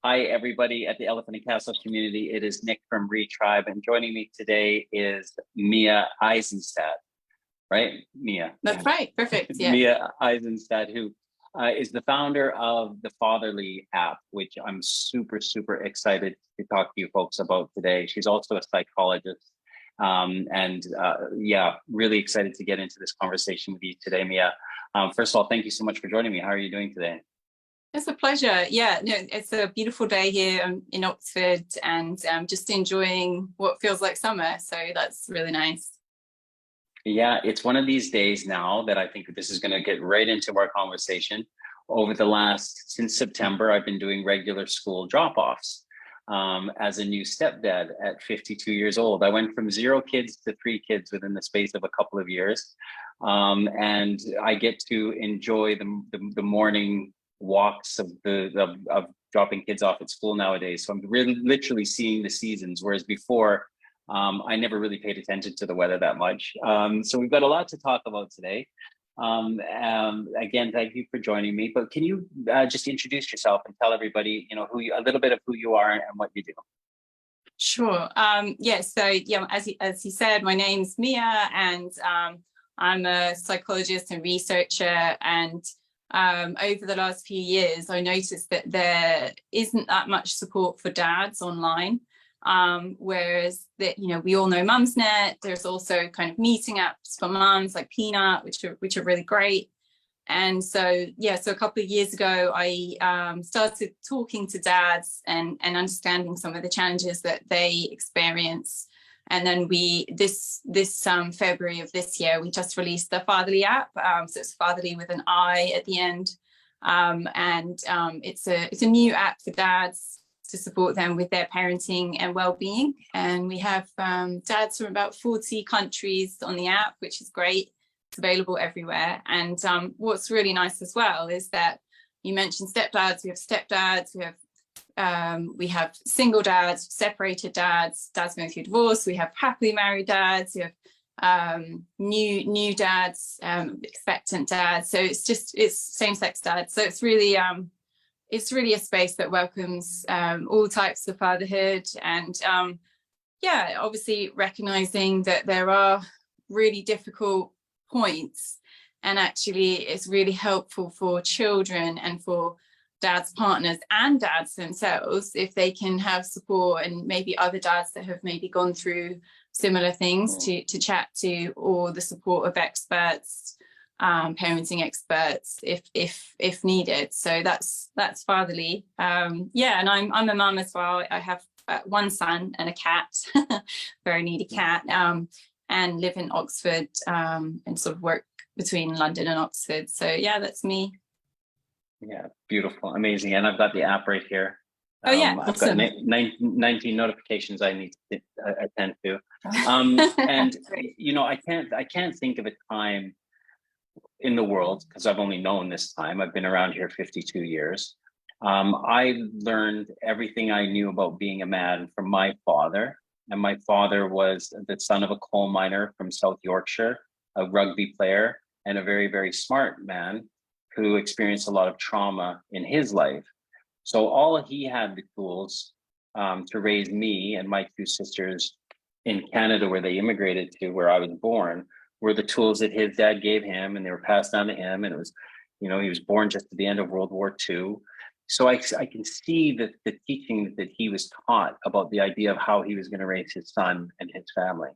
Hi, everybody at the Elephant and Castle community. It is Nick from Retribe, and joining me today is Mia Eisenstadt, right? Mia. That's right. Perfect. Yeah. Mia Eisenstadt, who is the founder of the Fatherli app, which I'm super excited to talk to you folks about today. She's also a psychologist. Yeah, really excited to get into this conversation with you today, Mia. First of all, thank you so much for joining me. How are you doing today? It's a pleasure. Yeah, no, it's a beautiful day here in Oxford, and just enjoying what feels like summer. So that's really nice. Yeah, it's one of these days now that I think this is going to get right into our conversation. Since September, I've been doing regular school drop-offs as a new stepdad at 52 years old. I went from 0 kids to 3 kids within the space of a couple of years. And I get to enjoy the morning walks of dropping kids off at school nowadays. So I'm really literally seeing the seasons, whereas before I never really paid attention to the weather that much. So we've got a lot to talk about today. Again, thank you for joining me, but can you just introduce yourself and tell everybody, a little bit of who you are and what you do? Sure. As you said, my name's Mia, and I'm a psychologist and researcher, and over the last few years, I noticed that there isn't that much support for dads online. Whereas that, we all know Mumsnet. There's also kind of meeting apps for mums like Peanut, which are really great. And so, so a couple of years ago, I started talking to dads and understanding some of the challenges that they experience. And then this February of this year, we just released the Fatherli app. So it's Fatherli with an I at the end. It's a new app for dads to support them with their parenting and well-being. And we have dads from about 40 countries on the app, which is great. It's available everywhere. And what's really nice as well is that you mentioned stepdads. We have stepdads. We have single dads, separated dads, dads going through divorce. We have happily married dads. We have new dads, expectant dads. So it's same-sex dads. So it's really a space that welcomes all types of fatherhood, and obviously recognizing that there are really difficult points, and actually it's really helpful for children and for dads' partners and dads themselves if they can have support, and maybe other dads that have maybe gone through similar things to chat to, or the support of experts, parenting experts if needed. So that's Fatherli. And I'm a mum as well. I have one son and a cat, very needy cat, and live in Oxford, and sort of work between London and Oxford. So that's me. Yeah, beautiful, amazing. And I've got the app right here. Oh yeah, I've awesome. got 19 notifications I need to attend to. And I can't think of a time in the world, because I've only known this time. I've been around here 52 years. I learned everything I knew about being a man from my father. And my father was the son of a coal miner from South Yorkshire, a rugby player, and a very smart man who experienced a lot of trauma in his life. So all he had the tools to raise me and my 2 sisters in Canada, where they immigrated to, where I was born, were the tools that his dad gave him, and they were passed down to him. And it was, he was born just at the end of World War II. So I can see that the teaching that he was taught about the idea of how he was going to raise his son and his family.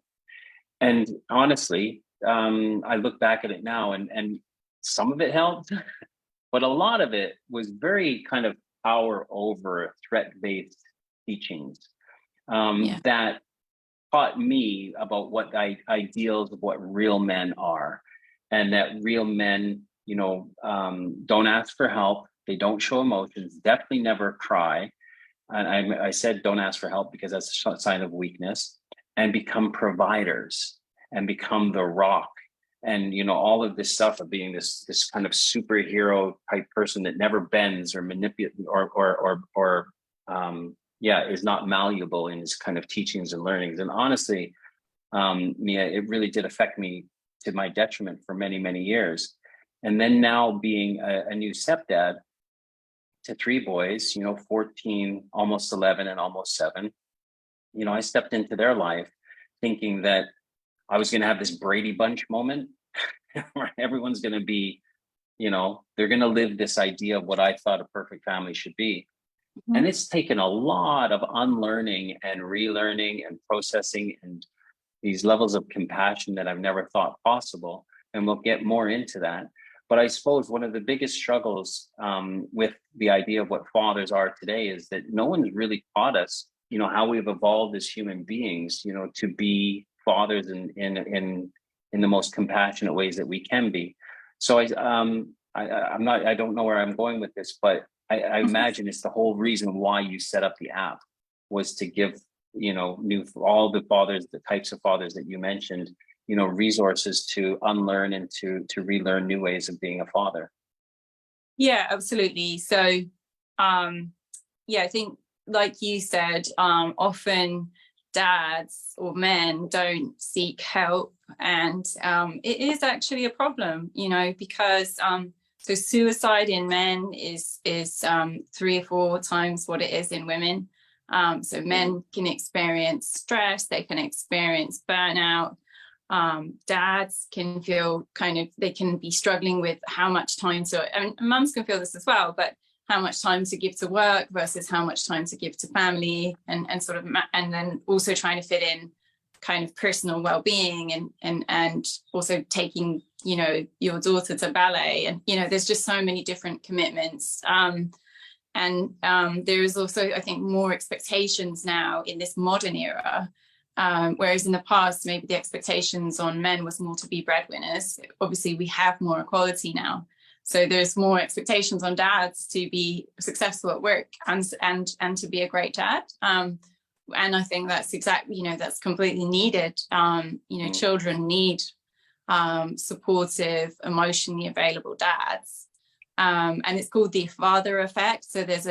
And honestly, I look back at it now, and some of it helped, but a lot of it was very kind of power over threat-based teachings that taught me about what ideals of what real men are, and that real men, don't ask for help. They don't show emotions, definitely never cry. And I said, don't ask for help, because that's a sign of weakness, and become providers and become the rock. And, all of this stuff of being this kind of superhero type person that never bends or manipulates or is not malleable in his kind of teachings and learnings. And honestly, Mia, it really did affect me to my detriment for many years. And then now being a new stepdad, to three boys, 14, almost 11 and almost 7. I stepped into their life thinking that I was going to have this Brady Bunch moment where everyone's going to be, they're going to live this idea of what I thought a perfect family should be. Mhm. And it's taken a lot of unlearning and relearning and processing and these levels of compassion that I've never thought possible. And we'll get more into that. But I suppose one of the biggest struggles with the idea of what fathers are today is that no one's really taught us, how we've evolved as human beings, to be fathers in the most compassionate ways that we can be. So I don't know where I'm going with this, but I imagine it's the whole reason why you set up the app was to give, all the fathers, the types of fathers that you mentioned, resources to unlearn and to relearn new ways of being a father. Yeah, absolutely. So, I think, like you said, often dads or men don't seek help, and it is actually a problem, because so suicide in men is 3 or 4 times what it is in women. So men can experience stress, they can experience burnout. Dads can feel they can be struggling with how much time mums can feel this as well, but how much time to give to work versus how much time to give to family, and then also trying to fit in kind of personal well-being and also taking your daughter to ballet, and there's just so many different commitments, and there is also, I think, more expectations now in this modern era, whereas in the past maybe the expectations on men was more to be breadwinners. Obviously we have more equality now, so there's more expectations on dads to be successful at work and to be a great dad, and I think that's exactly, that's completely needed. Children need supportive, emotionally available dads, and it's called the father effect. So there's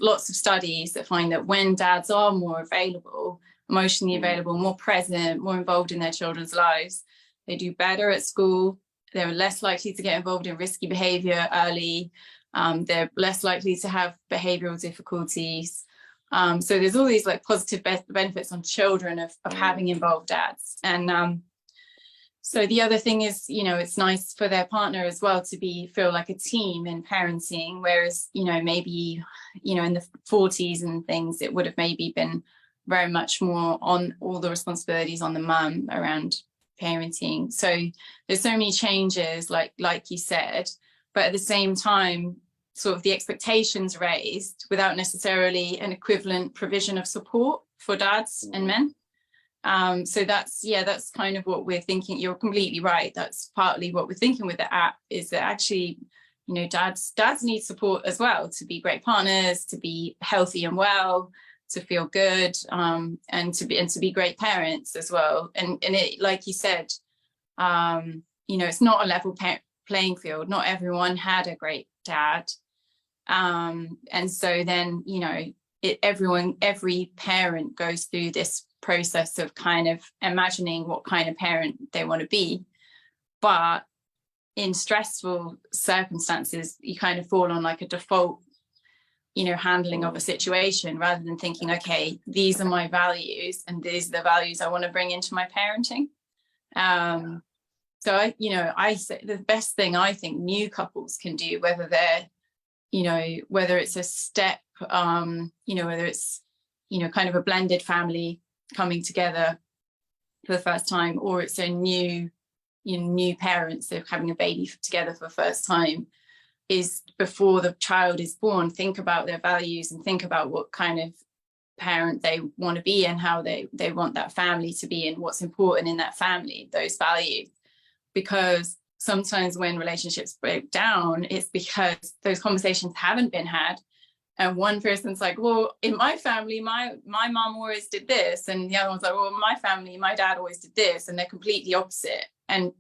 lots of studies that find that when dads are more available, emotionally available, more present, more involved in their children's lives, they do better at school, they're less likely to get involved in risky behavior early, they're less likely to have behavioral difficulties. So there's all these positive benefits on children of having involved dads. And so the other thing is, it's nice for their partner as well to feel like a team in parenting, whereas, maybe, in the 40s and things, it would have maybe been very much more on all the responsibilities on the mum around parenting. So there's so many changes, like you said, but at the same time, sort of the expectations raised without necessarily an equivalent provision of support for dads and men. So that's kind of what we're thinking. You're completely right. That's partly what we're thinking with the app, is that actually, dads need support as well to be great partners, to be healthy and well, to feel good, and to be great parents as well. And it, like you said, it's not a level playing field. Not everyone had a great dad, and so then every parent goes through this process of kind of imagining what kind of parent they want to be, but in stressful circumstances you kind of fall on like a default handling of a situation, rather than thinking, okay, these are my values and these are the values I want to bring into my parenting. So I say the best thing I think new couples can do, whether they're whether it's a step, whether it's kind of a blended family coming together for the first time, or it's a new parents, they're having a baby together for the first time, is before the child is born, think about their values and think about what kind of parent they want to be and how they want that family to be and what's important in that family, those values. Because sometimes when relationships break down, it's because those conversations haven't been had. And one person's like, well, in my family, my mom always did this. And the other one's like, well, in my family, my dad always did this. And they're completely opposite. And,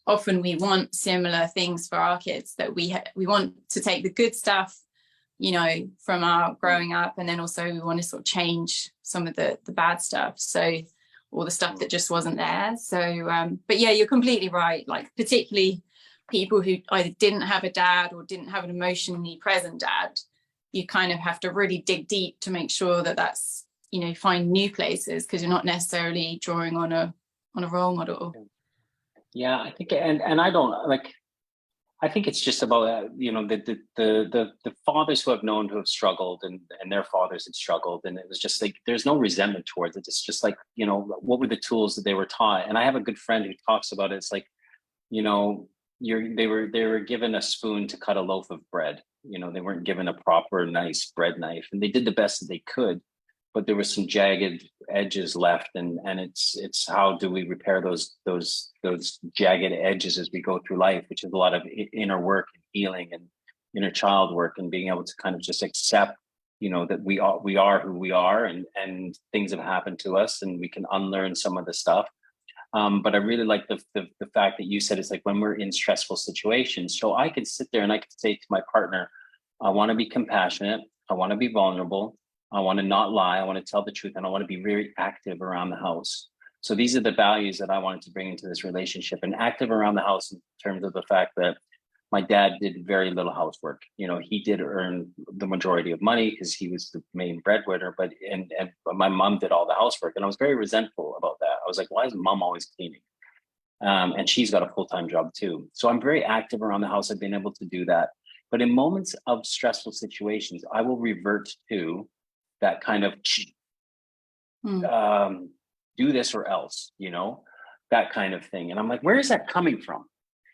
often we want similar things for our kids, that we want to take the good stuff, from our growing up. And then also we want to sort of change some of the bad stuff. So, or the stuff that just wasn't there. So, but yeah, you're completely right. Like particularly people who either didn't have a dad or didn't have an emotionally present dad, you kind of have to really dig deep to make sure that that's, you know, find new places, because you're not necessarily drawing on a role model. Yeah, I think, and I don't like, I think it's just about you know, the fathers who I've known who have struggled, and their fathers had struggled, and it was just like there's no resentment towards it. It's just like, you know, what were the tools that they were taught? And I have a good friend who talks about it. It's like, you know, they were given a spoon to cut a loaf of bread. You know, they weren't given a proper nice bread knife, and they did the best that they could, but there was some jagged edges left, and it's how do we repair those jagged edges as we go through life, which is a lot of inner work and healing and inner child work, and being able to kind of just accept, you know, that we are who we are, and things have happened to us, and we can unlearn some of the stuff. But I really like the fact that you said it's like when we're in stressful situations. So I could sit there and I could say to my partner, I want to be compassionate, I want to be vulnerable, I want to not lie, I want to tell the truth, and I want to be very active around the house. So these are the values that I wanted to bring into this relationship, and active around the house in terms of the fact that my dad did very little housework. You know, he did earn the majority of money because he was the main breadwinner, but my mom did all the housework, and I was very resentful about that. I was like, why is mom always cleaning? And she's got a full-time job too. So I'm very active around the house. I've been able to do that. But in moments of stressful situations, I will revert to that kind of do this or else, you know, that kind of thing. And I'm like, where is that coming from?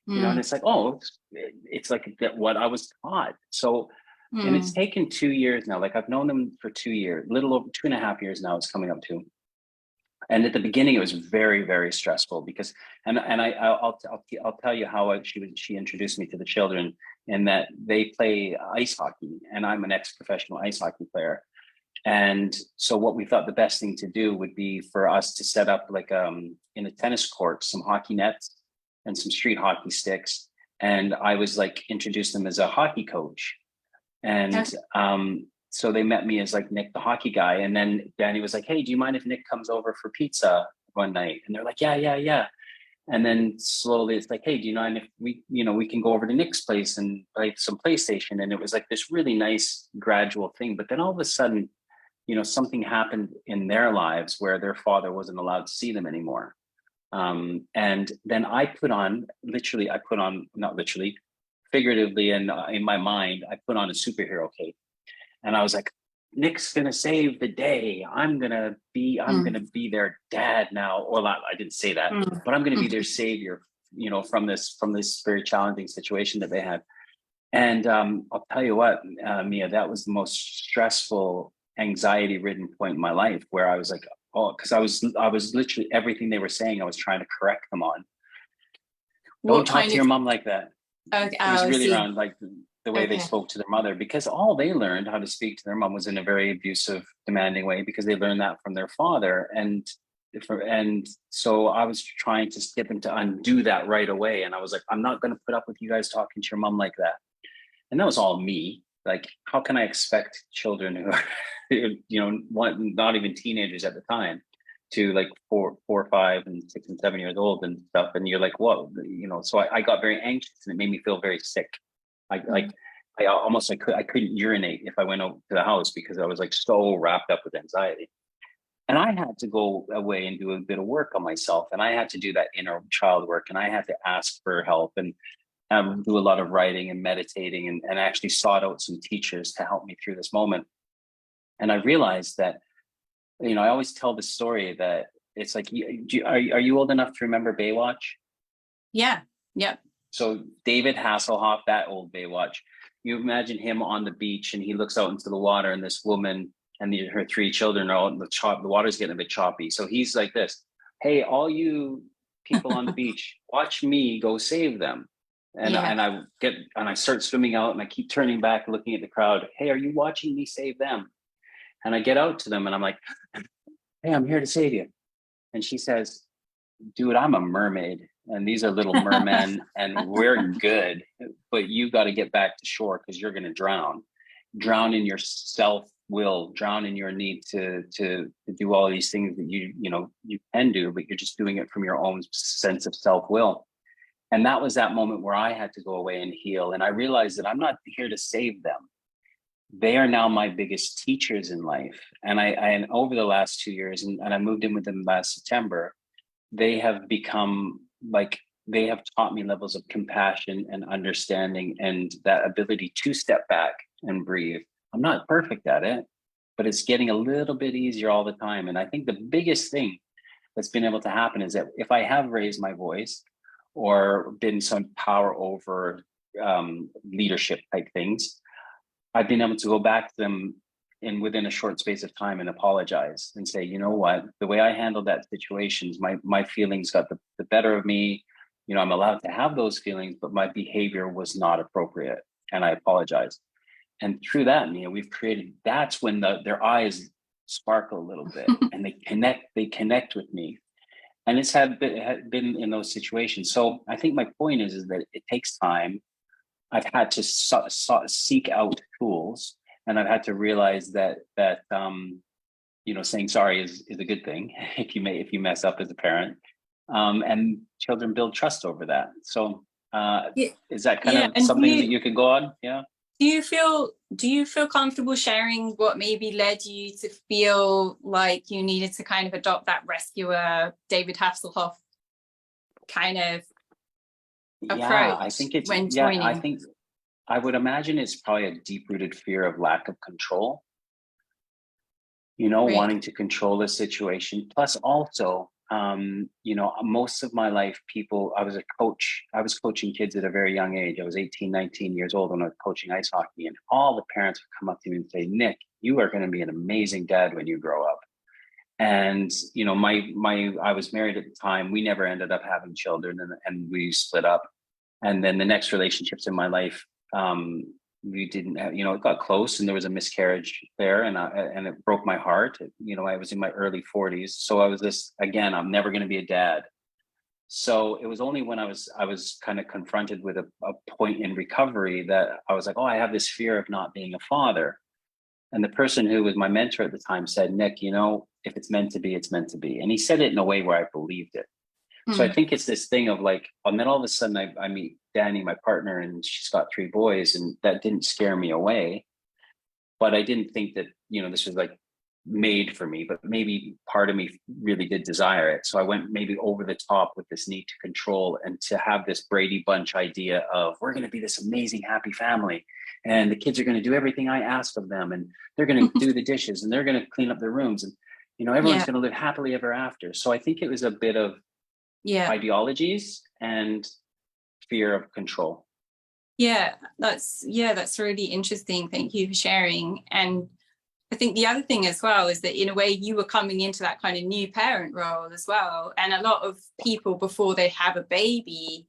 You know, and it's like, oh, it's like what I was taught. So, and it's taken 2 years now. Like I've known them for 2 years, little over 2.5 years now. It's coming up to. And at the beginning, it was very, very stressful because, I'll tell you how she introduced me to the children, and that they play ice hockey, and I'm an ex-professional ice hockey player. And so what we thought the best thing to do would be for us to set up like in a tennis court, some hockey nets and some street hockey sticks. And I was like, introduce them as a hockey coach. And so they met me as like Nick, the hockey guy. And then Danny was like, hey, do you mind if Nick comes over for pizza one night? And they're like, yeah. And then slowly it's like, hey, do you mind if we can go over to Nick's place and play some PlayStation? And it was like this really nice gradual thing. But then all of a sudden, you know, something happened in their lives where their father wasn't allowed to see them anymore. And then I put on, not literally, figuratively, and in my mind, I put on a superhero cape, and I was like, Nick's gonna save the day. I'm gonna be their dad now. Or not, I didn't say that, but I'm gonna be their savior, you know, from this very challenging situation that they had. And I'll tell you what, Mia, that was the most stressful, anxiety-ridden point in my life, where I was like, oh, because I was literally everything they were saying, I was trying to correct them on. Don't talk to your mom like that. Okay, it was really around like the way they spoke to their mother, because all they learned how to speak to their mom was in a very abusive, demanding way, because they learned that from their father. And so I was trying to get them to undo that right away. And I was like, I'm not going to put up with you guys talking to your mom like that. And that was all me. Like, how can I expect children who are, you know, not even teenagers at the time, to like 4, 5, and 6 and 7 years old and stuff? And you're like, whoa, you know. So I got very anxious, and it made me feel very sick. I couldn't urinate if I went over to the house, because I was like so wrapped up with anxiety. And I had to go away and do a bit of work on myself, and I had to do that inner child work, and I had to ask for help, and do a lot of writing and meditating, and actually sought out some teachers to help me through this moment. And I realized that, you know, I always tell the story that it's like, are you old enough to remember Baywatch? Yeah. So David Hasselhoff, that old Baywatch, you imagine him on the beach, and he looks out into the water, and this woman and her 3 children are out, the water's getting a bit choppy. So he's like this, hey, all you people on the beach, watch me go save them. And I start swimming out, and I keep turning back, looking at the crowd. Hey, are you watching me save them? And I get out to them, and I'm like, hey, I'm here to save you. And she says, dude, I'm a mermaid, and these are little mermen, and we're good, but you got to get back to shore, because you're going to drown in your self-will, drown in your need to do all these things that you can do, but you're just doing it from your own sense of self-will. And that was that moment where I had to go away and heal. And I realized that I'm not here to save them. They are now my biggest teachers in life. And and over the last 2 years, and I moved in with them last September, they have become like, they have taught me levels of compassion and understanding and that ability to step back and breathe. I'm not perfect at it, but it's getting a little bit easier all the time. And I think the biggest thing that's been able to happen is that if I have raised my voice or been some power over leadership type things, I've been able to go back to them in within a short space of time and apologize and say, you know what, the way I handled that situation, my feelings got the better of me. You know, I'm allowed to have those feelings, but my behavior was not appropriate, and I apologize. And through that, Mia, we've created. That's when their eyes sparkle a little bit, and they connect. They connect with me, and it's had been in those situations. So I think my point is that it takes time. I've had to seek out tools, and I've had to realize that you know, saying sorry is a good thing if you mess up as a parent, and children build trust over that. So is that kind of something that you could go on? Yeah. Do you feel comfortable sharing what maybe led you to feel like you needed to kind of adopt that rescuer David Hasselhoff kind of approach? Yeah, I think it's when joining? I think I would imagine it's probably a deep-rooted fear of lack of control. You know, Right. wanting to control the situation. Plus also, you know, most of my life, I was a coach. I was coaching kids at a very young age. I was 18, 19 years old when I was coaching ice hockey, and all the parents would come up to me and say, Nick, you are going to be an amazing dad when you grow up. And, you know, I was married at the time. We never ended up having children, and we split up. And then the next relationships in my life, we didn't have, you know, it got close and there was a miscarriage there, and it broke my heart. You know, I was in my early 40s. So I was again, I'm never going to be a dad. So it was only when I was kind of confronted with a point in recovery that I was like, oh, I have this fear of not being a father. And the person who was my mentor at the time said, Nick, you know, if it's meant to be, it's meant to be. And he said it in a way where I believed it. So I think it's this thing of like, and then all of a sudden I meet Danny, my partner, and she's got 3 boys, and that didn't scare me away. But I didn't think that, you know, this was like made for me, but maybe part of me really did desire it. So I went maybe over the top with this need to control and to have this Brady Bunch idea of, we're going to be this amazing, happy family. And the kids are going to do everything I ask of them. And they're going to do the dishes, and they're going to clean up their rooms. And, you know, everyone's going to live happily ever after. So I think it was a bit of ideologies and fear of control. That's really interesting. Thank you for sharing. And I think the other thing as well is that in a way you were coming into that kind of new parent role as well. And a lot of people, before they have a baby,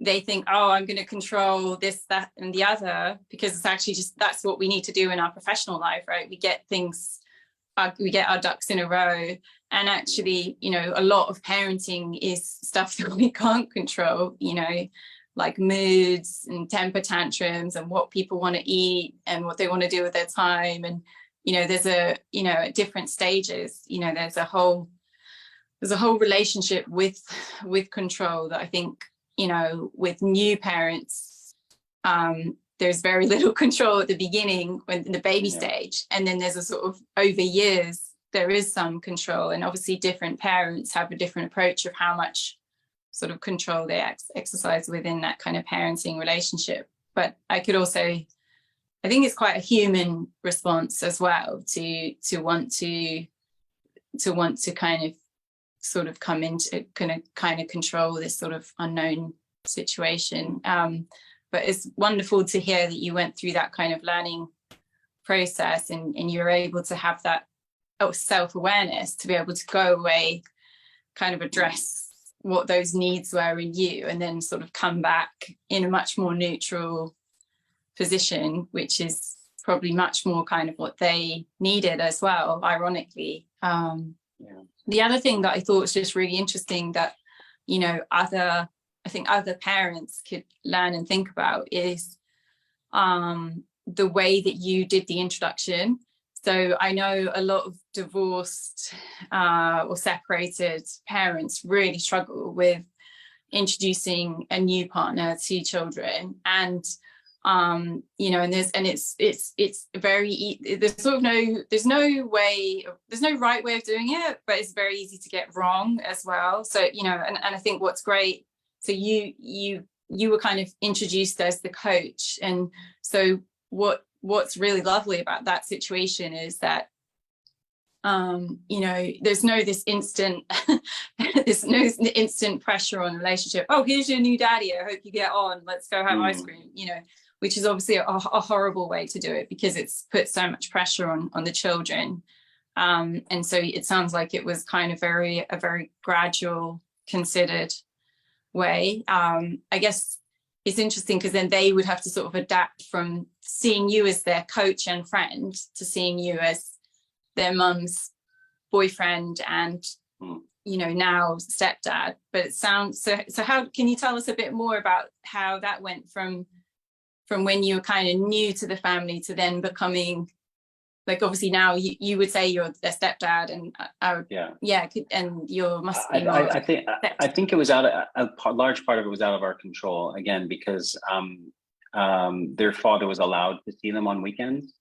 they think, oh, I'm going to control this, that, and the other, because it's actually just, that's what we need to do in our professional life, right? We get our ducks in a row. And actually, you know, a lot of parenting is stuff that we can't control, you know, like moods and temper tantrums and what people want to eat and what they want to do with their time. And, you know, at different stages, you know, there's a whole relationship with control that I think, you know, with new parents, there's very little control at the beginning when in the baby stage. And then there's a sort of over years, there is some control, and obviously different parents have a different approach of how much sort of control they exercise within that kind of parenting relationship. But I think it's quite a human response as well to want to kind of sort of come into kind of control this sort of unknown situation. But it's wonderful to hear that you went through that kind of learning process and you were able to have that self-awareness to be able to go away, kind of address what those needs were in you, and then sort of come back in a much more neutral position, which is probably much more kind of what they needed as well, ironically. The other thing that I thought was just really interesting that, you know, I think other parents could learn and think about is the way that you did the introduction. So I know a lot of divorced or separated parents really struggle with introducing a new partner to children. And you know, and it's very, there's sort of there's no right way of doing it, but it's very easy to get wrong as well. So, you know, and I think what's great, so you were kind of introduced as the coach, and so what's really lovely about that situation is that you know, there's no instant pressure on the relationship. Oh, here's your new daddy, I hope you get on, let's go have ice cream, you know, which is obviously a horrible way to do it, because it's put so much pressure on the children. And so it sounds like it was kind of a very gradual, considered way. I guess it's interesting because then they would have to sort of adapt from seeing you as their coach and friend to seeing you as their mum's boyfriend and, you know, now stepdad. But it sounds so how can you tell us a bit more about how that went from when you were kind of new to the family to then becoming, like, obviously now you would say you're their stepdad, and and you must be I think it was a large part of it was out of our control, again, because their father was allowed to see them on weekends.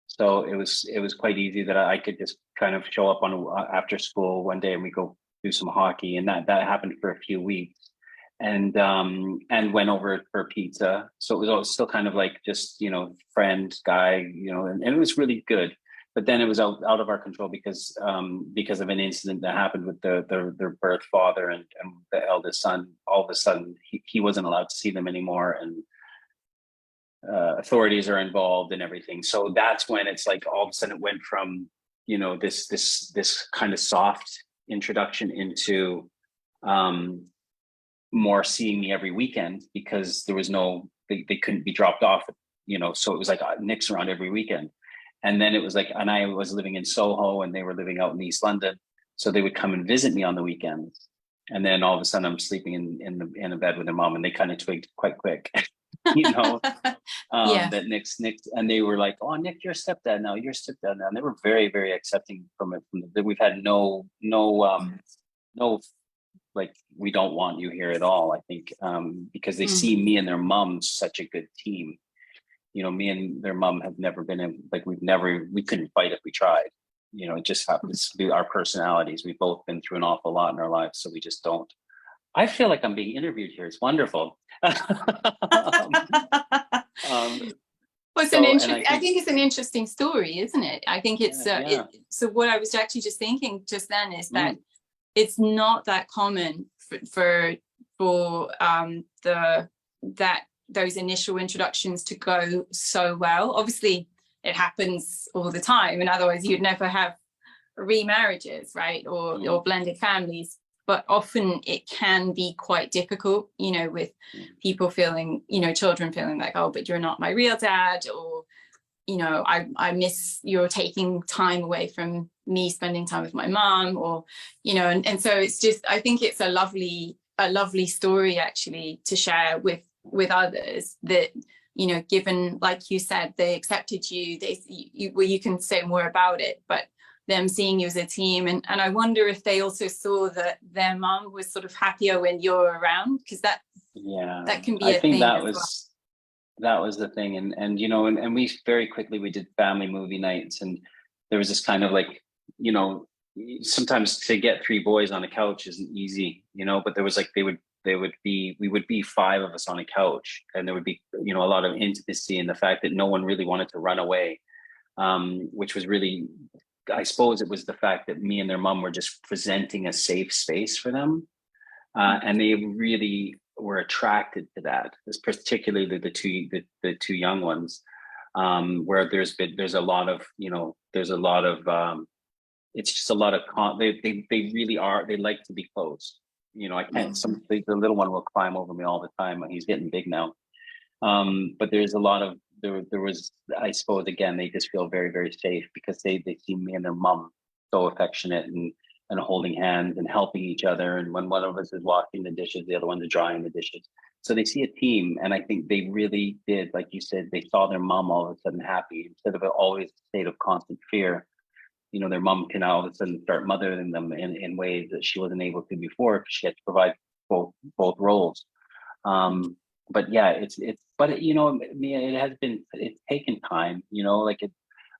So it was quite easy that I could just kind of show up on after school one day and we go do some hockey, and that happened for a few weeks, and went over for pizza. So it was always still kind of like just, you know, friend guy, you know, and it was really good. But then it was out of our control because of an incident that happened with their birth father and the eldest son. All of a sudden he wasn't allowed to see them anymore, and authorities are involved and everything. So that's when it's like all of a sudden it went from, you know, this kind of soft introduction into more seeing me every weekend, because there was they couldn't be dropped off, you know. So it was like Nick's around every weekend. And then it was like, and I was living in Soho and they were living out in East London, so they would come and visit me on the weekends. And then all of a sudden I'm sleeping in a bed with their mom, and they kind of twigged quite quick. You know, that Nick's, and they were like, "Oh, Nick, you're stepdad now. You're stepdad now." And they were very, very accepting from it. We've had no, like, we don't want you here at all. I think because they see me and their mom such a good team. You know, me and their mom have never been like we couldn't fight if we tried. You know, it just happens to be our personalities. We've both been through an awful lot in our lives, so we just don't. I feel like I'm being interviewed here. It's wonderful. Well, it's I think it's an interesting story, isn't it? I think it's so what I was actually just thinking just then is that it's not that common for those initial introductions to go so well. Obviously it happens all the time, and otherwise you'd never have remarriages, right? Or blended families. But often it can be quite difficult, you know, with people feeling, you know, children feeling like, oh, but you're not my real dad, or, you know, I miss you're taking time away from me spending time with my mom, or, you know, and so it's just, I think it's a lovely story actually to share with others, that, you know, given, like you said, they accepted you, you can say more about it, but them seeing you as a team, and I wonder if they also saw that their mom was sort of happier when you're around, because that can be a thing. That was the thing, and you know, and we very quickly we did family movie nights, and there was this kind of like, you know, sometimes to get 3 boys on a couch isn't easy, you know, but there was like we would be 5 of us on a couch, and there would be, you know, a lot of intimacy, and the fact that no one really wanted to run away, which was really, I suppose it was the fact that me and their mom were just presenting a safe space for them. And they really were attracted to that, particularly the two young ones, where there's a lot of, you know, it's just a lot of, they really are, they like to be close. You know, I can't, the little one will climb over me all the time. He's getting big now. But there's a lot of, there was, I suppose, again, they just feel very, very safe because they see me and their mom so affectionate and holding hands and helping each other. And when one of us is washing the dishes, the other one's drying the dishes. So they see a team. And I think they really did, like you said, they saw their mom all of a sudden happy instead of always a state of constant fear. You know, their mom can all of a sudden start mothering them in ways that she wasn't able to before, because she had to provide both roles. But yeah, but you know, Mia, it's taken time, you know, like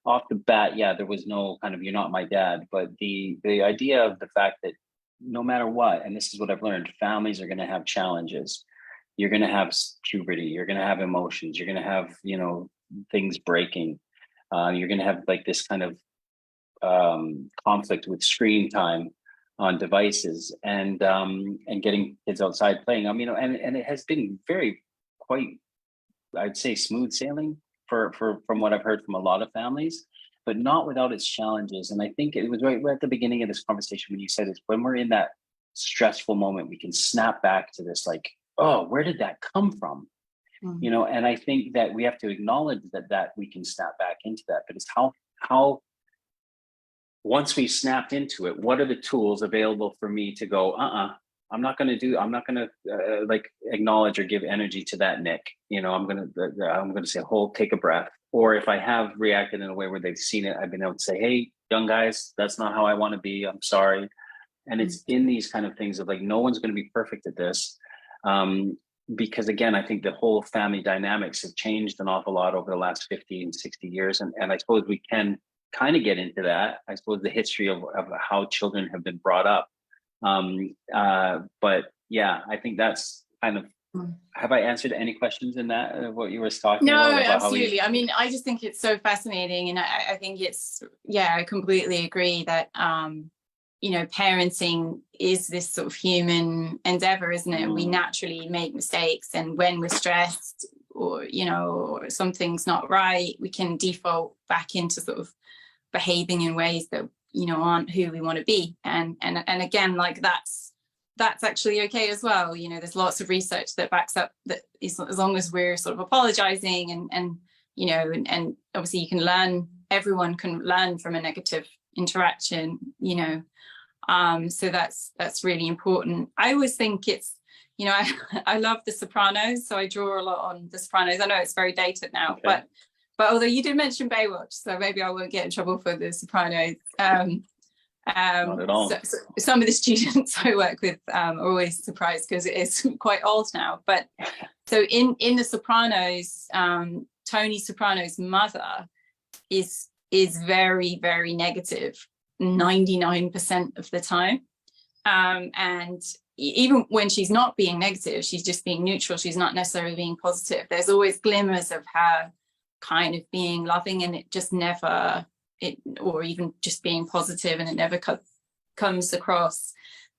off the bat, yeah, there was no kind of "you're not my dad," but the idea of the fact that no matter what, and this is what I've learned, families are going to have challenges. You're going to have puberty. You're going to have emotions. You're going to have, you know, things breaking. You're going to have like this kind of conflict with screen time on devices, and getting kids outside playing. I mean, and it has been quite, I'd say, smooth sailing for from what I've heard from a lot of families, but not without its challenges. And I think it was right at the beginning of this conversation when you said it's when we're in that stressful moment, we can snap back to this, like, oh, where did that come from? You know, and I think that we have to acknowledge that we can snap back into that, but it's how once we snapped into it, what are the tools available for me to go, I'm not going to like acknowledge or give energy to that, Nick. You know, I'm going to say, hold, take a breath. Or if I have reacted in a way where they've seen it, I've been able to say, hey, young guys, that's not how I want to be. I'm sorry. And it's in these kind of things of like, no one's going to be perfect at this. Because again, I think the whole family dynamics have changed an awful lot over the last 50 and 60 years. And I suppose we can kind of get into that. I suppose the history of how children have been brought up. But yeah, I think that's kind of, have I answered any questions in that, what you were talking about? No, absolutely. I mean, I just think it's so fascinating. And I think it's, yeah, I completely agree that, you know, parenting is this sort of human endeavor, isn't it? We naturally make mistakes. And when we're stressed or, you know, or something's not right, we can default back into sort of behaving in ways that, you know, aren't who we want to be. And again, like that's actually okay as well. You know, there's lots of research that backs up that as long as we're sort of apologizing and you know, and obviously you can learn, everyone can learn from a negative interaction, you know. So that's really important. I always think it's, you know, I love The Sopranos, so I draw a lot on The Sopranos. I know it's very dated now, okay. But although you did mention Baywatch, so maybe I won't get in trouble for The Sopranos. Not at all. So some of the students I work with are always surprised because it is quite old now. But so in The Sopranos, Tony Soprano's mother is very, very negative 99% of the time. And even when she's not being negative, she's just being neutral. She's not necessarily being positive. There's always glimmers of her kind of being loving, and it just never, or even just being positive, and it never comes across.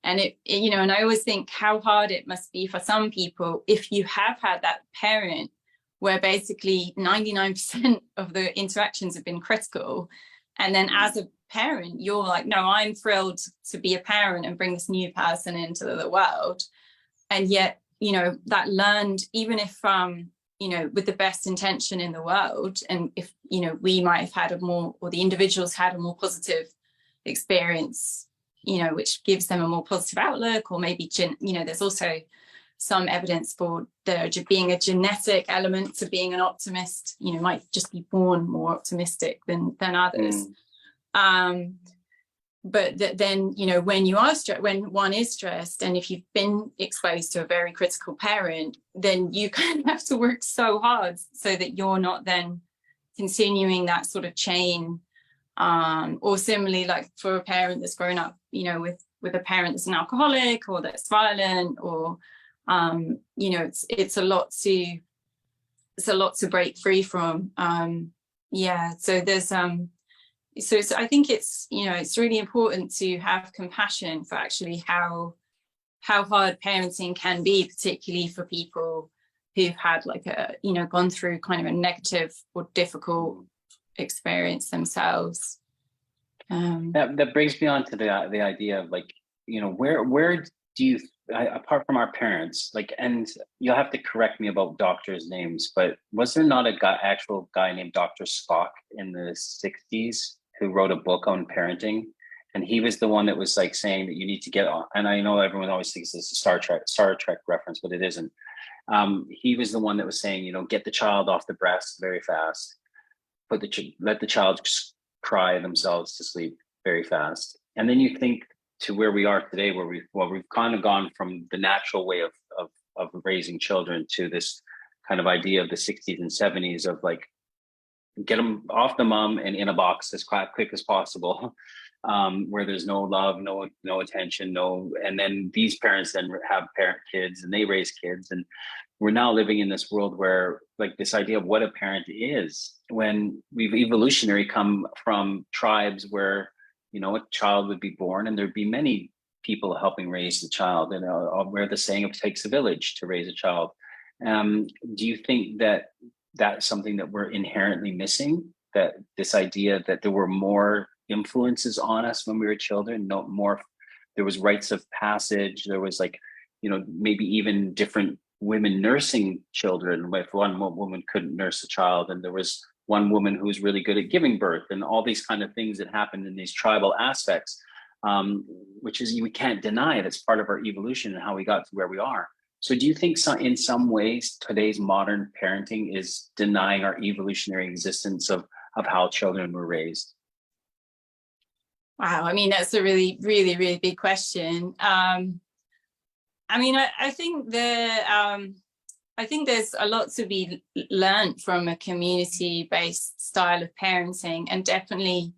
And it, you know, and I always think how hard it must be for some people if you have had that parent where basically 99% of the interactions have been critical. And then as a parent, you're like, no, I'm thrilled to be a parent and bring this new person into the world. And yet, you know, that learned, even if, you know, with the best intention in the world, and if, you know, we might have had a more, or the individuals had a more positive experience, you know, which gives them a more positive outlook, or maybe, you know, there's also some evidence for there being a genetic element to being an optimist, you know, might just be born more optimistic than others. But then, you know, when you are when one is stressed, and if you've been exposed to a very critical parent, then you kind of have to work so hard so that you're not then continuing that sort of chain. Or similarly, like for a parent that's grown up, you know, with a parent that's an alcoholic or that's violent, or you know, it's a lot to break free from. Yeah, so there's so I think it's, you know, it's really important to have compassion for actually how hard parenting can be, particularly for people who've had like a, you know, gone through kind of a negative or difficult experience themselves. That brings me on to the idea of like, you know, where do you, apart from our parents, like, and you'll have to correct me about doctors' names, but was there not actual guy named Dr. Spock in the 60s who wrote a book on parenting? And he was the one that was like saying that you need to get on, and I know everyone always thinks it's a Star Trek reference, but it isn't. He was the one that was saying, you know, get the child off the breast very fast, let the child cry themselves to sleep very fast. And then you think to where we are today, where we've kind of gone from the natural way of raising children to this kind of idea of the 60s and 70s of like, get them off the mom and in a box as quick as possible, where there's no love, no attention, and then these parents then have parent kids and they raise kids. And we're now living in this world where like this idea of what a parent is, when we've evolutionary come from tribes where, you know, a child would be born and there'd be many people helping raise the child, and where the saying it takes a village to raise a child. Do you think that that's something that we're inherently missing, that this idea that there were more influences on us when we were children, no more, there was rites of passage, there was like, you know, maybe even different women nursing children, if one woman couldn't nurse a child, and there was one woman who was really good at giving birth, and all these kind of things that happened in these tribal aspects, which is, we can't deny that's part of our evolution and how we got to where we are. So do you think in some ways today's modern parenting is denying our evolutionary existence of how children were raised? Wow, I mean, that's a really, really, really big question. I mean, I think there's a lot to be learned from a community-based style of parenting, and definitely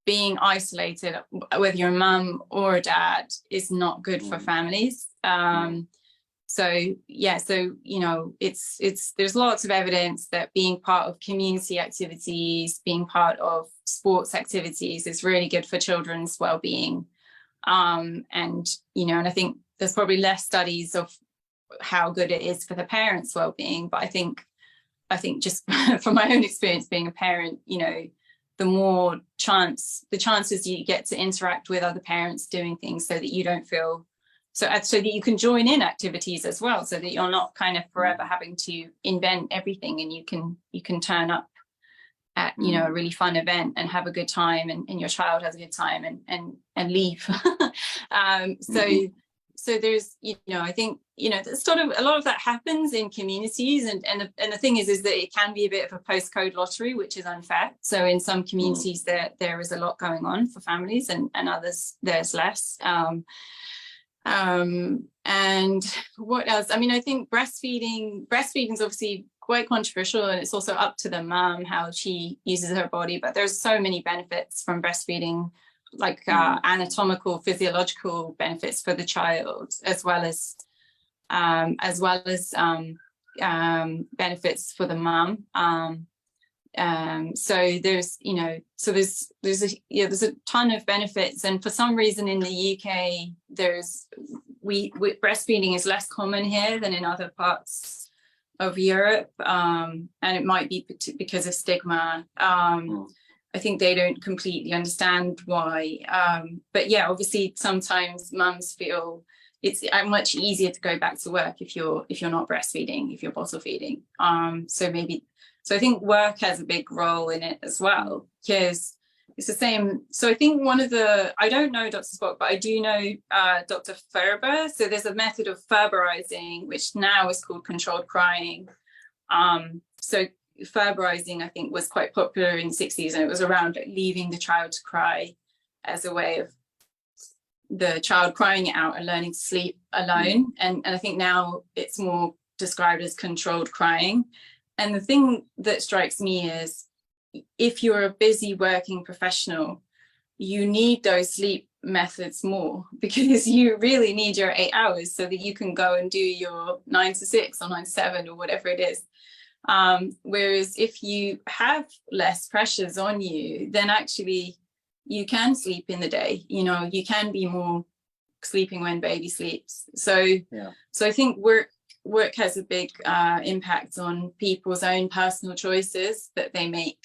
being isolated, whether you're a mum or a dad, is not good for families. So yeah, so, you know, there's lots of evidence that being part of community activities, being part of sports activities is really good for children's well-being. And, you know, and I think there's probably less studies of how good it is for the parents' well-being, but I think just from my own experience being a parent, you know, the chances you get to interact with other parents doing things so that you don't feel so that you can join in activities as well, so that you're not kind of forever having to invent everything, and you can turn up at, you know, a really fun event and have a good time, and your child has a good time and leave. So there's, you know, I think, you know, there's sort of a lot of that happens in communities, and the thing is that it can be a bit of a postcode lottery, which is unfair. So in some communities there is a lot going on for families, and others there's less. And what else? I mean, I think breastfeeding is obviously quite controversial, and it's also up to the mom how she uses her body, but there's so many benefits from breastfeeding, like anatomical, physiological benefits for the child, as well as benefits for the mom. So there's, you know, there's a ton of benefits, and for some reason in the UK breastfeeding is less common here than in other parts of Europe, and it might be because of stigma. I think they don't completely understand why, but yeah, obviously sometimes mums feel it's much easier to go back to work if you're not breastfeeding, if you're bottle feeding. So I think work has a big role in it as well, because it's the same. So I think I don't know Dr. Spock, but I do know Dr. Ferber. So there's a method of Ferberizing, which now is called controlled crying. So Ferberizing, I think, was quite popular in the 60s, and it was around leaving the child to cry as a way of the child crying it out and learning to sleep alone. And I think now it's more described as controlled crying. And the thing that strikes me is, if you're a busy working professional, you need those sleep methods more, because you really need your 8 hours so that you can go and do your 9 to 6 or 9 to 7 or whatever it is. Whereas if you have less pressures on you, then actually you can sleep in the day, you know, you can be more sleeping when baby sleeps. So I think work has a big impact on people's own personal choices that they make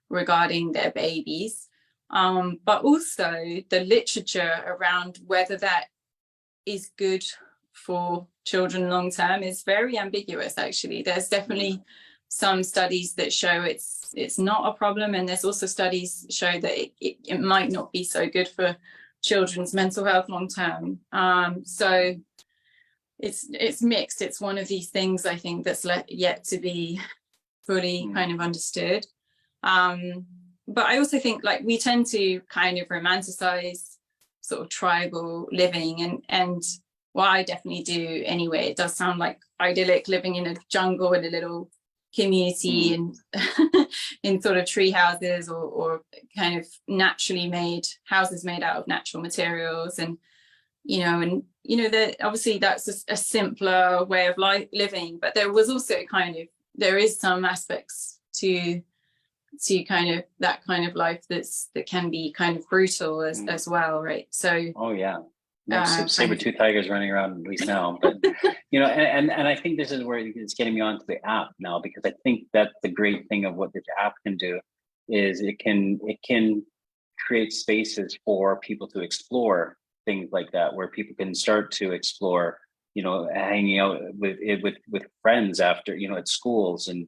regarding their babies, but also the literature around whether that is good for children long term is very ambiguous. Actually, there's definitely some studies that show it's not a problem, and there's also studies show that it might not be so good for children's mental health long term. So it's mixed. It's one of these things, I think, that's yet to be fully kind of understood. But I also think, like, we tend to kind of romanticize sort of tribal living, and what I definitely do anyway. It does sound like idyllic, living in a jungle in a little community and in sort of tree houses or kind of naturally made houses made out of natural materials, and that obviously that's a simpler way of living, but there was also there is some aspects to kind of that kind of life that can be kind of brutal as well, right? So saber-tooth tigers running around at least now, but and I think this is where it's getting me onto the app now, because I think that's the great thing of what this app can do is it can create spaces for people to explore things like that, where people can start to explore hanging out with friends after at schools, and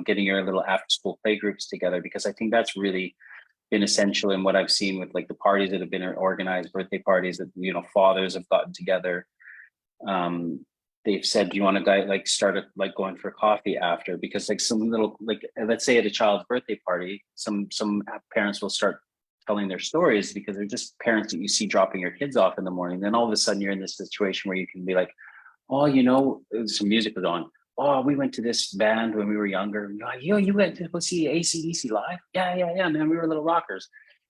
getting your little after school play groups together, because I think that's really been essential in what I've seen with like the parties that have been organized, birthday parties that fathers have gotten together. They've said, do you want to start going for coffee after? Because like some little, like let's say at a child's birthday party, some parents will start telling their stories because they're just parents that you see dropping your kids off in the morning. Then all of a sudden you're in this situation where you can be like, oh, some music was on. Oh, we went to this band when we were younger. You went to go see AC/DC live? Yeah, man, we were little rockers.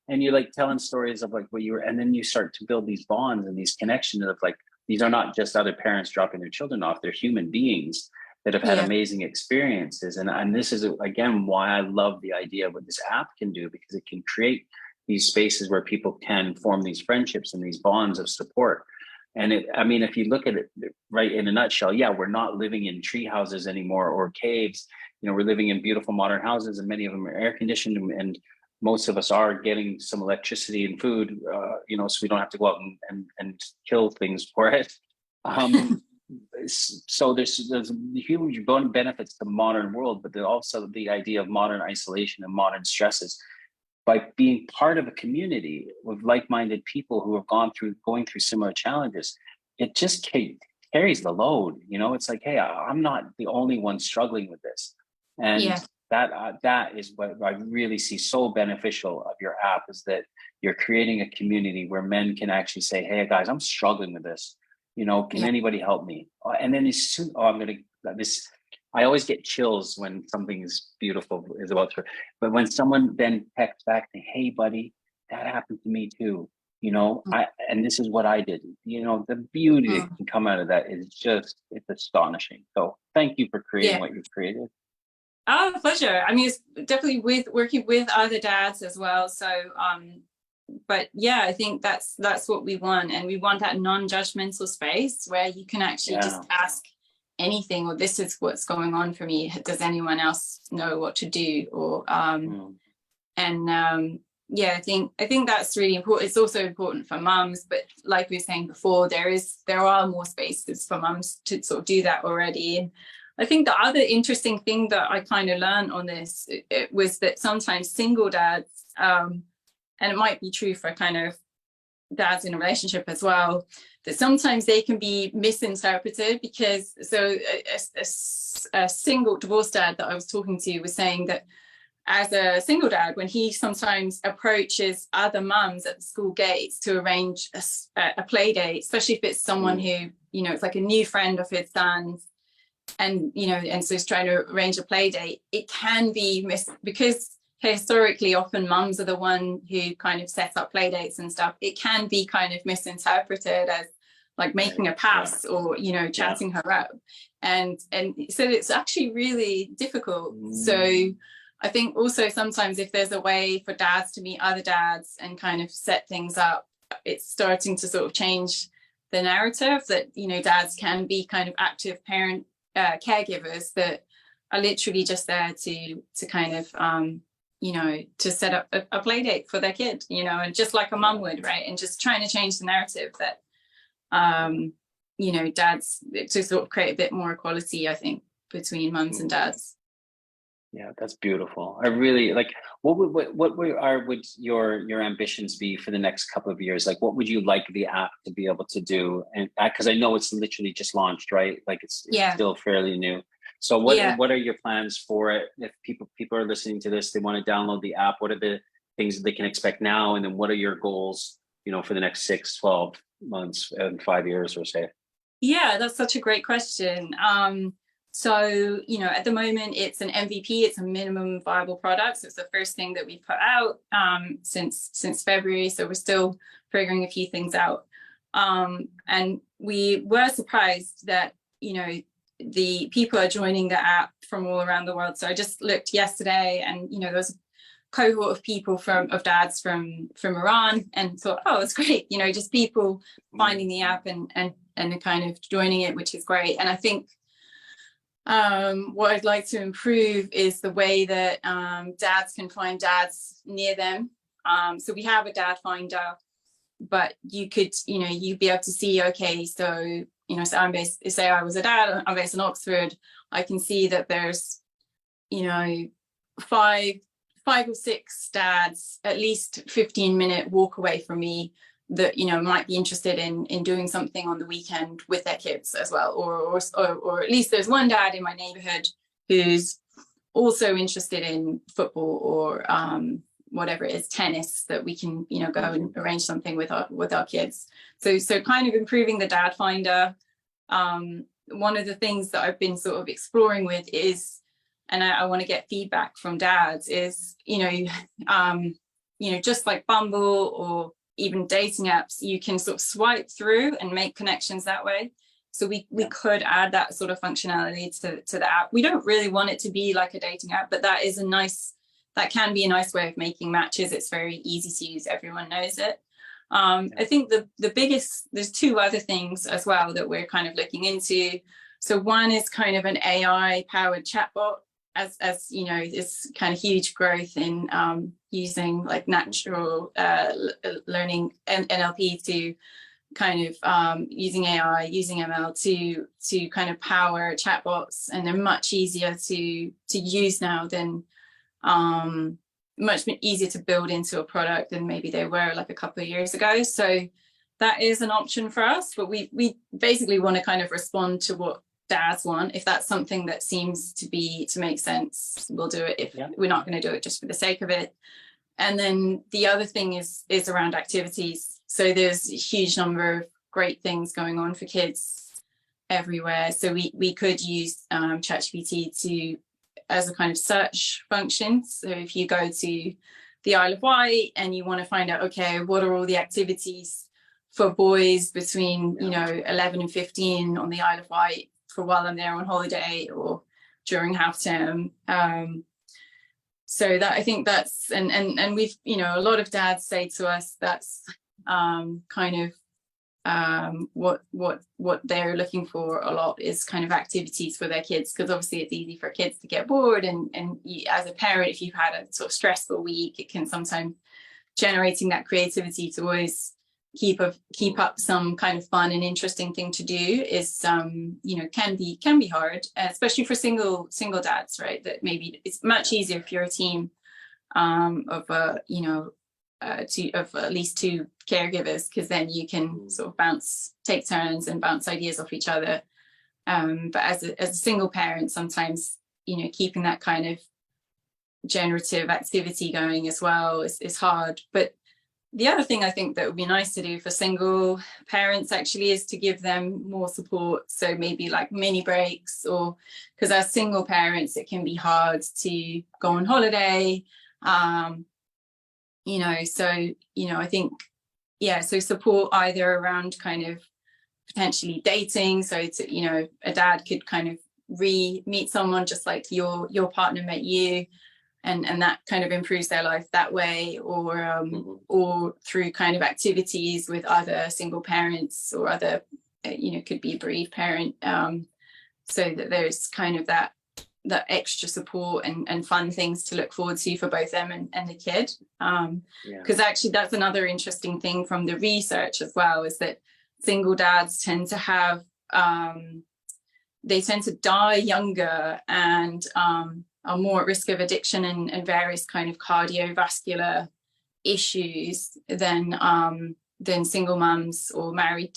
And you're like telling stories of like what you were, and then you start to build these bonds and these connections of like, these are not just other parents dropping their children off, they're human beings that have had amazing experiences. And this is, again, why I love the idea of what this app can do, because it can create these spaces where people can form these friendships and these bonds of support. And if you look at it right in a nutshell, we're not living in tree houses anymore or caves. We're living in beautiful modern houses, and many of them are air conditioned, and most of us are getting some electricity and food, so we don't have to go out and kill things for it. So there's huge benefits to the modern world, but there's also the idea of modern isolation and modern stresses. By being part of a community with like-minded people who have going through similar challenges, it just carries the load. It's like, hey, I'm not the only one struggling with this. And that is what I really see so beneficial of your app, is that you're creating a community where men can actually say, hey guys, I'm struggling with this. Can anybody help me? And then as soon, I always get chills when something's beautiful is about to, but when someone then texts back, hey buddy, that happened to me too. And this is what I did. The beauty that can come out of that is it's astonishing. So thank you for creating what you've created. Oh, pleasure. I mean, it's definitely working with other dads as well. So, but I think that's what we want. And we want that non-judgmental space where you can actually just ask anything, or this is what's going on for me. Does anyone else know what to do? Or, I think that's really important. It's also important for mums, but like we were saying before, there are more spaces for mums to sort of do that already. And I think the other interesting thing that I kind of learned on this, it was that sometimes single dads, and it might be true for kind of dads in a relationship as well, that sometimes they can be misinterpreted, because a single divorced dad that I was talking to was saying that as a single dad, when he sometimes approaches other mums at the school gates to arrange a play date, especially if it's someone who, it's like a new friend of his son's, and so he's trying to arrange a play date, it can be because historically often mums are the one who kind of sets up play dates and stuff. It can be kind of misinterpreted as like making a pass or chatting her up, and so it's actually really difficult. So I think also sometimes if there's a way for dads to meet other dads and kind of set things up, it's starting to sort of change the narrative that dads can be kind of active parent caregivers that are literally just there to kind of to set up a play date for their kid, and just like a mum would, right? And just trying to change the narrative that dads, to sort of create a bit more equality, I think, between mums and dads. Yeah, that's beautiful. I really like. What would your ambitions be for the next couple of years? Like, what would you like the app to be able to do? And because I know it's literally just launched, right? Like it's still fairly new. So what are your plans for it? If people are listening to this, they want to download the app. What are the things that they can expect now? And then what are your goals for the next 6, 12 months and 5 years or say? Yeah, that's such a great question. So, at the moment it's an MVP, it's a minimum viable product. So it's the first thing that we put out since February. So we're still figuring a few things out. And we were surprised that, the people are joining the app from all around the world. So I just looked yesterday and, there was a cohort of people of dads from Iran, and thought, oh, it's great. Just people finding the app and kind of joining it, which is great. And I think what I'd like to improve is the way that dads can find dads near them. So we have a dad finder, but you could, you'd be able to see, okay, so, so I'm based, say I was a dad, I'm based in Oxford, I can see that there's, 5 or 6 dads, at least 15-minute walk away from me that, might be interested in doing something on the weekend with their kids as well. Or at least there's one dad in my neighborhood who's also interested in football or whatever it is, tennis, that we can, go and arrange something with our kids. So kind of improving the dad finder. One of the things that I've been sort of exploring with is, and I want to get feedback from dads, is, just like Bumble or even dating apps, you can sort of swipe through and make connections that way. So we could add that sort of functionality to the app. We don't really want it to be like a dating app, but that can be a nice way of making matches. It's very easy to use. Everyone knows it. I think the biggest, there's 2 other things as well that we're kind of looking into. So one is kind of an AI powered chatbot, as this kind of huge growth in using like natural learning and NLP to kind of using AI, using ML to kind of power chatbots, and they're much easier to use now than much easier to build into a product than maybe they were like a couple of years ago. So that is an option for us, but we basically want to kind of respond to what dads want. If that's something that seems to make sense, we'll do it. If we're not going to do it just for the sake of it. And then the other thing is around activities. So there's a huge number of great things going on for kids everywhere. So we could use ChatGPT as a kind of search function. So if you go to the Isle of Wight and you want to find out, okay, what are all the activities for boys between 11 and 15 on the Isle of Wight for while I'm there on holiday or during half term. So that, I think that's, and we've, a lot of dads say to us that's kind of what they're looking for a lot is kind of activities for their kids, because obviously it's easy for kids to get bored, and you, as a parent, if you've had a sort of stressful week, it can sometimes generating that creativity to always keep up some kind of fun and interesting thing to do is can be hard, especially for single dads, right? That maybe it's much easier if you're a team of at least 2 caregivers, because then you can sort of take turns and bounce ideas off each other. But as a single parent, sometimes keeping that kind of generative activity going as well is hard. But the other thing I think that would be nice to do for single parents actually is to give them more support. So maybe like mini breaks, or because as single parents, it can be hard to go on holiday. So, I think, so support either around kind of potentially dating. So it's, a dad could kind of meet someone just like your partner met you, and that kind of improves their life that way, or through kind of activities with other single parents or other, could be a bereaved parent, so that there's kind of that extra support and fun things to look forward to for both them and the kid. Because actually that's another interesting thing from the research as well, is that single dads tend to have, they tend to die younger and are more at risk of addiction and various kind of cardiovascular issues than single mums or married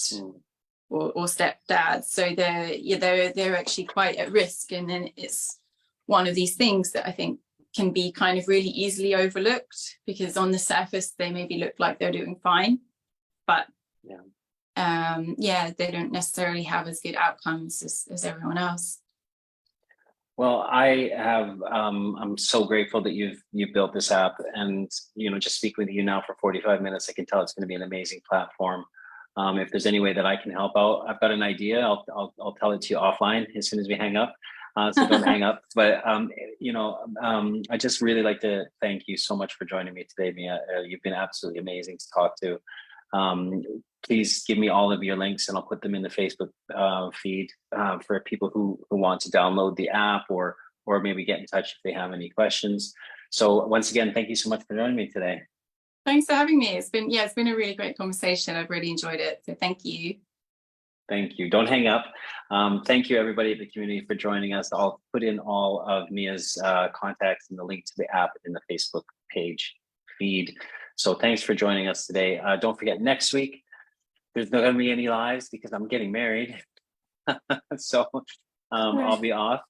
or stepdads. So they're actually quite at risk, and then it's one of these things that I think can be kind of really easily overlooked, because on the surface they maybe look like they're doing fine, but yeah, they don't necessarily have as good outcomes as everyone else. Well, I'm so grateful that you've built this app, and just speaking with you now for 45 minutes, I can tell it's going to be an amazing platform. If there's any way that I can help out, I've got an idea. I'll tell it to you offline as soon as we hang up. So don't hang up. But I just really like to thank you so much for joining me today, Mia. You've been absolutely amazing to talk to. Please give me all of your links, and I'll put them in the Facebook feed for people who want to download the app or maybe get in touch if they have any questions. So once again, thank you so much for joining me today. Thanks for having me. It's been a really great conversation. I've really enjoyed it. So thank you. Thank you. Don't hang up. Thank you, everybody at the community, for joining us. I'll put in all of Mia's contacts and the link to the app in the Facebook page feed. So thanks for joining us today. Don't forget, next week, there's not going to be any lives because I'm getting married. So I'll be off.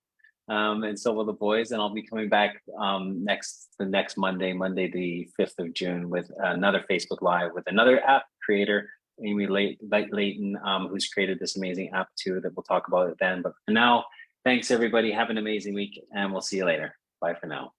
And so will the boys, and I'll be coming back the next Monday the 5th of June with another Facebook Live with another app creator, Amy Layton, who's created this amazing app too, that we'll talk about it then. But for now, thanks everybody. Have an amazing week, and we'll see you later. Bye for now.